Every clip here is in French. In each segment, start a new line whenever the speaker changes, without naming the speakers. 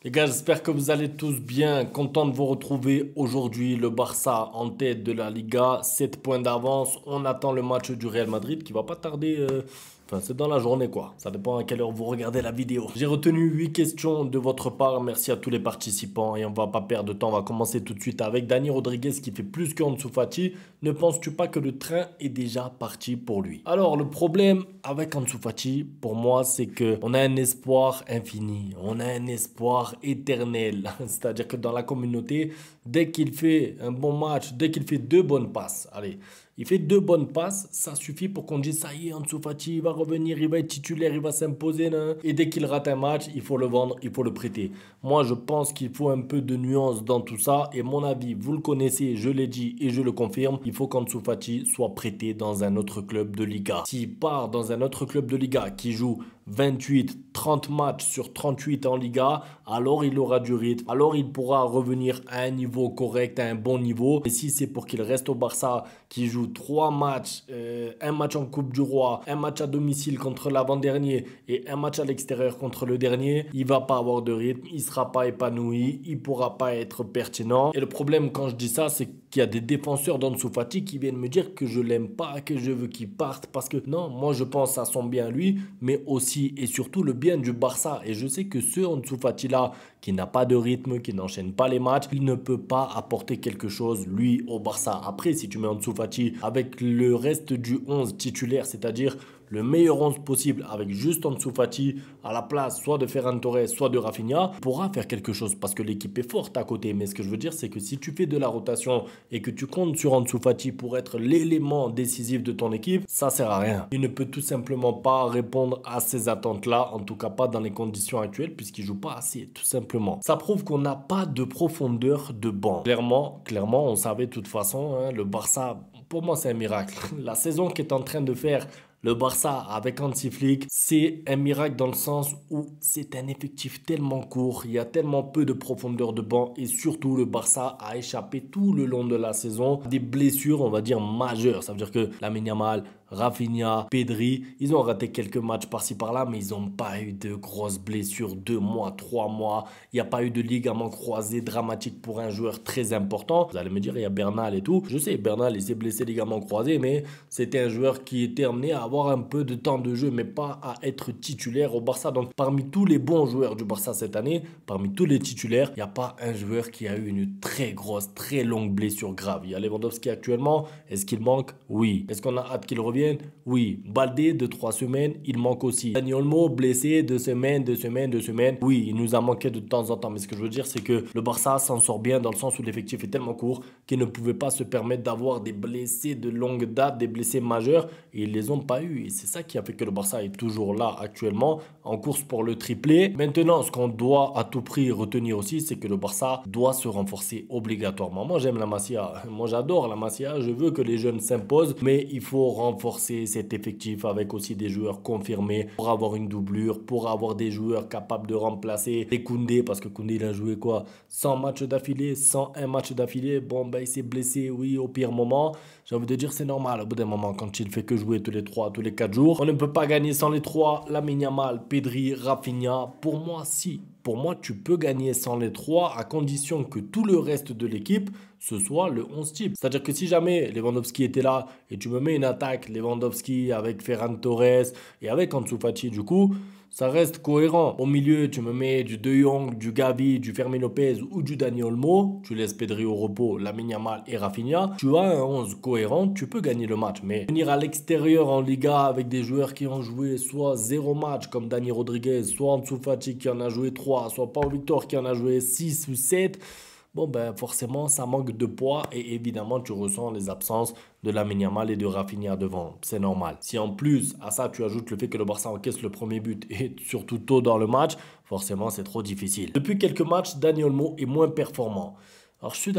Les gars, j'espère que vous allez tous bien. Content de vous retrouver aujourd'hui. Le Barça en tête de la Liga, 7 points d'avance. On attend le match du Real Madrid qui va pas tarder. Enfin, c'est dans la journée quoi. Ça dépend à quelle heure vous regardez la vidéo. J'ai retenu 8 questions de votre part. Merci à tous les participants et on va pas perdre de temps. On va commencer tout de suite avec Dani Rodriguez qui fait plus que Ansu Fati. Ne penses-tu pas que le train est déjà parti pour lui? Alors, le problème avec Ansu Fati, pour moi, c'est que on a un espoir infini. On a un espoir éternel. C'est-à-dire que dans la communauté, dès qu'il fait un bon match, dès qu'il fait deux bonnes passes, allez, il fait deux bonnes passes, ça suffit pour qu'on dise ça y est, Ansu Fati, il va revenir, il va être titulaire, il va s'imposer. Et dès qu'il rate un match, il faut le vendre, il faut le prêter. Moi, je pense qu'il faut un peu de nuance dans tout ça. Et mon avis, vous le connaissez, je l'ai dit et je le confirme, il faut qu'Ansu Fati soit prêté dans un autre club de Liga. S'il part dans un autre club de Liga qui joue 28, 30 matchs sur 38 en Liga, alors il aura du rythme, alors il pourra revenir à un niveau correct, à un bon niveau. Et si c'est pour qu'il reste au Barça, qui joue 3 matchs, un match en Coupe du Roi, un match à domicile contre l'avant-dernier et un match à l'extérieur contre le dernier, il va pas avoir de rythme, il sera pas épanoui, il pourra pas être pertinent. Et le problème quand je dis ça, c'est qu'il y a des défenseurs d'Ansu Fati qui viennent me dire que je l'aime pas, que je veux qu'il parte parce que non, moi je pense à son bien lui, mais aussi et surtout le bien du Barça. Et je sais que ce Ansu Fati là, qui n'a pas de rythme, qui n'enchaîne pas les matchs, il ne peut pas apporter quelque chose lui au Barça. Après, si tu mets Ansu Fati avec le reste du 11 titulaire, c'est-à-dire le meilleur 11 possible avec juste Ansu Fati à la place soit de Ferran Torres, soit de Rafinha, pourra faire quelque chose parce que l'équipe est forte à côté. Mais ce que je veux dire, c'est que si tu fais de la rotation et que tu comptes sur Ansu Fati pour être l'élément décisif de ton équipe, ça sert à rien. Il ne peut tout simplement pas répondre à ces attentes-là, en tout cas pas dans les conditions actuelles puisqu'il joue pas assez, tout simplement. Ça prouve qu'on n'a pas de profondeur de banc. Clairement, on savait de toute façon, hein, le Barça, pour moi c'est un miracle. La saison qu'est en train de faire le Barça avec Hansi Flick, c'est un miracle dans le sens où c'est un effectif tellement court, il y a tellement peu de profondeur de banc et surtout le Barça a échappé tout le long de la saison à des blessures, on va dire majeures. Ça veut dire que Lamine Yamal, Rafinha, Pedri, ils ont raté quelques matchs par-ci par-là, mais ils n'ont pas eu de grosses blessures, 2 mois, 3 mois. Il n'y a pas eu de ligament croisé dramatique pour un joueur très important. Vous allez me dire, il y a Bernal et tout. Je sais, Bernal, il s'est blessé ligament croisé, mais c'était un joueur qui était amené à avoir un peu de temps de jeu, mais pas à être titulaire au Barça. Donc, parmi tous les bons joueurs du Barça cette année, parmi tous les titulaires, il n'y a pas un joueur qui a eu une très grosse, très longue blessure grave. Il y a Lewandowski actuellement. Est-ce qu'il manque? Oui. Est-ce qu'on a hâte qu'il revienne? Oui. Baldé de 3 semaines, il manque aussi. Dani Olmo blessé 2 semaines, 2 semaines, 2 semaines. Oui, il nous a manqué de temps en temps. Mais ce que je veux dire, c'est que le Barça s'en sort bien dans le sens où l'effectif est tellement court qu'il ne pouvait pas se permettre d'avoir des blessés de longue date, des blessés majeurs. Et ils les ont pas eu. Et c'est ça qui a fait que le Barça est toujours là actuellement en course pour le triplé. Maintenant, ce qu'on doit à tout prix retenir aussi, c'est que le Barça doit se renforcer obligatoirement. Moi, j'aime la Masia. Moi, j'adore la Masia. Je veux que les jeunes s'imposent. Mais il faut renforcer cet effectif avec aussi des joueurs confirmés pour avoir une doublure, pour avoir des joueurs capables de remplacer les Koundé. Parce que Koundé, il a joué quoi? 100 matchs d'affilée, 101 matchs d'affilée. Bon, ben, il s'est blessé, oui, au pire moment. J'ai envie de dire, c'est normal. Au bout d'un moment, quand il fait que jouer tous les 3, tous les 4 jours, on ne peut pas gagner sans les 3. Lamine Yamal, Pedri, Rafinha. Pour moi, si. Pour moi, tu peux gagner sans les 3 à condition que tout le reste de l'équipe, ce soit le 11 type. C'est-à-dire que si jamais Lewandowski était là et tu me mets une attaque Lewandowski avec Ferran Torres et avec Ansu Fati, du coup, ça reste cohérent. Au milieu, tu me mets du De Jong, du Gavi, du Fermin Lopez ou du Dani Olmo. Tu laisses Pedri au repos, Lamine Yamal et Rafinha. Tu as un 11 cohérent, tu peux gagner le match. Mais venir à l'extérieur en Liga avec des joueurs qui ont joué soit 0 match comme Dani Rodriguez, soit Ansu Fati qui en a joué 3, soit Pau Victor qui en a joué 6 ou 7. Bon, ben forcément, ça manque de poids et évidemment, tu ressens les absences de Lamine Yamal et de Rafinha devant. C'est normal. Si en plus, à ça, tu ajoutes le fait que le Barça encaisse le premier but et surtout tôt dans le match, forcément, c'est trop difficile. Depuis quelques matchs, Dani Olmo est moins performant. Alors je suis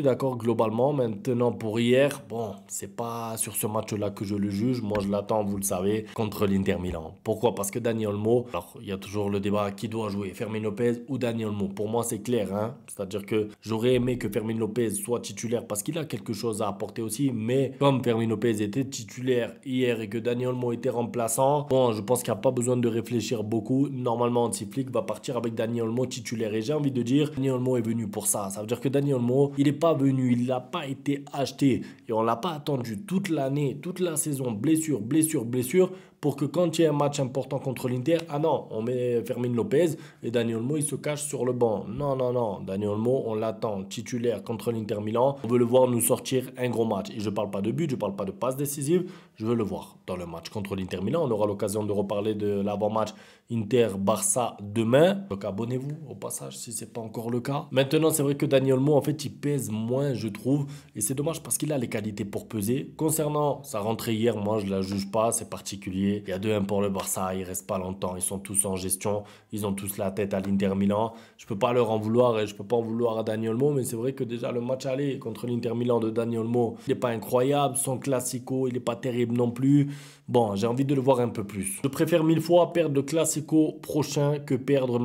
d'accord globalement. Maintenant pour hier, bon, c'est pas sur ce match-là que je le juge. Moi je l'attends, vous le savez, contre l'Inter Milan. Pourquoi? Parce que Dani Olmo, alors il y a toujours le débat qui doit jouer, Fermin Lopez ou Dani Olmo. Pour moi c'est clair, hein. C'est-à-dire que j'aurais aimé que Fermin Lopez soit titulaire parce qu'il a quelque chose à apporter aussi. Mais comme Fermin Lopez était titulaire hier et que Dani Olmo était remplaçant, bon, je pense qu'il n'y a pas besoin de réfléchir beaucoup. Normalement, Hansi Flick va partir avec Dani Olmo titulaire. Et j'ai envie de dire, Dani Olmo est venu pour ça. Ça veut dire que Dani Olmo, il n'est pas venu, il n'a pas été acheté. Et on ne l'a pas attendu toute l'année, toute la saison, blessure, blessure, blessure, pour que quand il y a un match important contre l'Inter, ah non, on met Fermin Lopez et Dani Olmo, il se cache sur le banc. Non, non, non, Dani Olmo, on l'attend titulaire contre l'Inter Milan. On veut le voir nous sortir un gros match. Et je ne parle pas de but, je ne parle pas de passe décisive, je veux le voir dans le match contre l'Inter Milan. On aura l'occasion de reparler de l'avant-match Inter-Barça demain. Donc abonnez-vous au passage si ce n'est pas encore le cas. Maintenant, c'est vrai que Dani Olmo, en fait, il pèse moins, je trouve. Et c'est dommage parce qu'il a les qualités pour peser. Concernant sa rentrée hier, moi, je ne la juge pas, c'est particulier. Il y a 2-1 pour le Barça, il ne reste pas longtemps. Ils sont tous en gestion, ils ont tous la tête à l'Inter Milan. Je ne peux pas leur en vouloir et je ne peux pas en vouloir à Dani Olmo. Mais c'est vrai que déjà, le match aller contre l'Inter Milan de Dani Olmo, il n'est pas incroyable. Son classico, il n'est pas terrible non plus. Bon, j'ai envie de le voir un peu plus. Je préfère 1000 fois perdre le classico prochain que perdre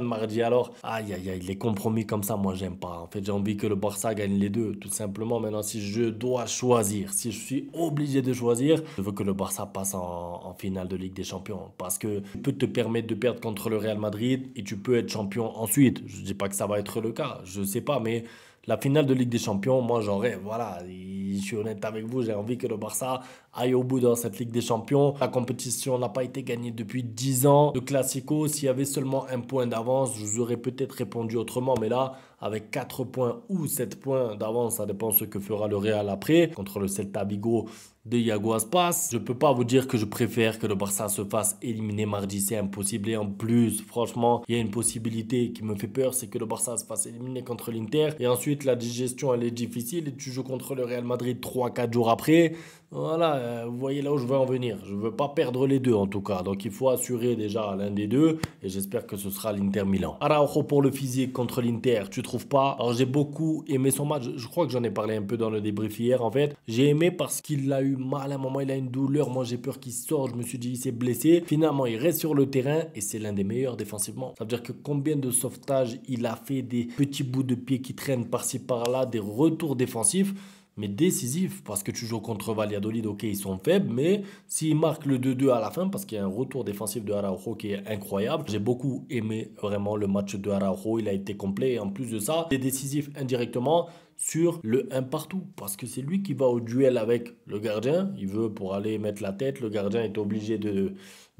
mardi. Alors, aïe, aïe, aïe, les compromis comme ça, moi, j'aime pas. En fait, j'ai envie que le Barça gagne les deux, tout simplement. Maintenant, si je dois choisir, si je suis obligé de choisir, je veux que le Barça passe en finale de Ligue des Champions. Parce que tu peux te permettre de perdre contre le Real Madrid et tu peux être champion ensuite. Je ne dis pas que ça va être le cas, je sais pas, mais la finale de Ligue des Champions, moi, j'en rêve. Voilà, je suis honnête avec vous, j'ai envie que le Barça aille au bout dans cette Ligue des Champions. La compétition n'a pas été gagnée depuis 10 ans. Le Classico, s'il y avait seulement un point d'avance, je vous aurais peut-être répondu autrement. Mais là, avec 4 points ou 7 points d'avance, ça dépend ce que fera le Real après, contre le Celta Vigo de Iago Aspas. Je ne peux pas vous dire que je préfère que le Barça se fasse éliminer mardi, c'est impossible. Et en plus, franchement, il y a une possibilité qui me fait peur, c'est que le Barça se fasse éliminer contre l'Inter. Et ensuite, la digestion, elle est difficile. Et tu joues contre le Real Madrid 3-4 jours après. Voilà, vous voyez là où je veux en venir. Je ne veux pas perdre les deux en tout cas. Donc il faut assurer déjà l'un des deux. Et j'espère que ce sera l'Inter Milan. Araujo pour le physique contre l'Inter, tu trouves pas? Alors j'ai beaucoup aimé son match. Je crois que j'en ai parlé un peu dans le débrief hier en fait. J'ai aimé parce qu'il a eu mal à un moment, il a une douleur. Moi j'ai peur qu'il sorte. Je me suis dit il s'est blessé. Finalement il reste sur le terrain et c'est l'un des meilleurs défensivement. Ça veut dire que combien de sauvetages il a fait, des petits bouts de pied qui traînent par-ci par-là, des retours défensifs. Mais décisif, parce que tu joues contre Valladolid, ok, ils sont faibles, mais s'ils marquent le 2-2 à la fin, parce qu'il y a un retour défensif de Araujo qui est incroyable, j'ai beaucoup aimé vraiment le match de Araujo, il a été complet, et en plus de ça, il est décisif indirectement sur le 1 partout, parce que c'est lui qui va au duel avec le gardien, il veut pour aller mettre la tête, le gardien est obligé de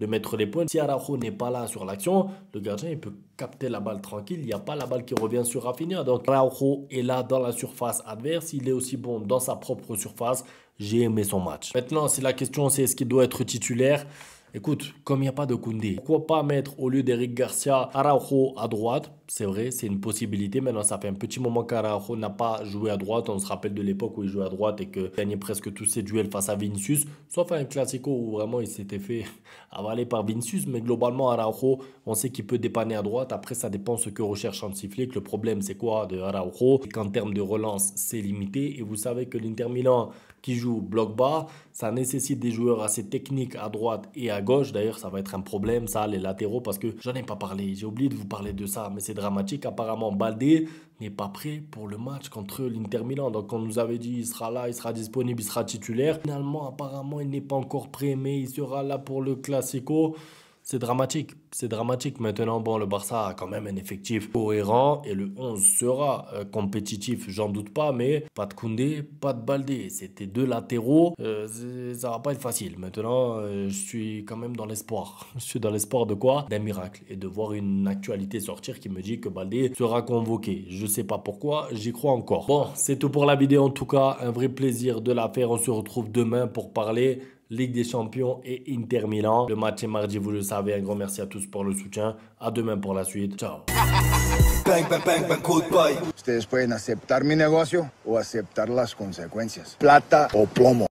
mettre les points. Si Araujo n'est pas là sur l'action, le gardien il peut capter la balle tranquille, il n'y a pas la balle qui revient sur Rafinha. Donc Araujo est là dans la surface adverse, il est aussi bon dans sa propre surface. J'ai aimé son match. Maintenant, si la question c'est est-ce qu'il doit être titulaire, écoute, comme il n'y a pas de Koundé, pourquoi pas mettre au lieu d'Eric Garcia, Araujo à droite? C'est vrai, c'est une possibilité. Maintenant, ça fait un petit moment qu'Araujo n'a pas joué à droite. On se rappelle de l'époque où il jouait à droite et qu'il gagnait presque tous ses duels face à Vinicius. Sauf un Classico où vraiment il s'était fait avaler par Vinicius. Mais globalement, Araujo, on sait qu'il peut dépanner à droite. Après, ça dépend ce que recherche Hansi Flick. Le problème, c'est quoi de Araujo? C'est qu'en termes de relance, c'est limité. Et vous savez que l'Inter Milan qui joue bloc bas, ça nécessite des joueurs assez techniques à droite et à gauche. D'ailleurs, ça va être un problème, ça, les latéraux, parce que j'en ai pas parlé. J'ai oublié de vous parler de ça, mais c'est dramatique. Apparemment, Baldé n'est pas prêt pour le match contre l'Inter Milan. Donc, on nous avait dit il sera là, il sera disponible, il sera titulaire. Finalement, apparemment, il n'est pas encore prêt, mais il sera là pour le Classico. C'est dramatique. C'est dramatique. Maintenant, bon, le Barça a quand même un effectif cohérent et le 11 sera compétitif, j'en doute pas, mais pas de Koundé, pas de Baldé. C'était deux latéraux. Ça va pas être facile. Maintenant, je suis quand même dans l'espoir. Je suis dans l'espoir de quoi? D'un miracle et de voir une actualité sortir qui me dit que Baldé sera convoqué. Je sais pas pourquoi, j'y crois encore. Bon, c'est tout pour la vidéo en tout cas. Un vrai plaisir de la faire. On se retrouve demain pour parler Ligue des Champions et Inter Milan. Le match est mardi, vous le savez. Un grand merci à tous pour le soutien. À demain pour la suite. Ciao.
Bang, bang, bang, bang, goodbye. Ustedes pueden aceptar mi negocio o aceptar las consecuencias. Plata o plomo.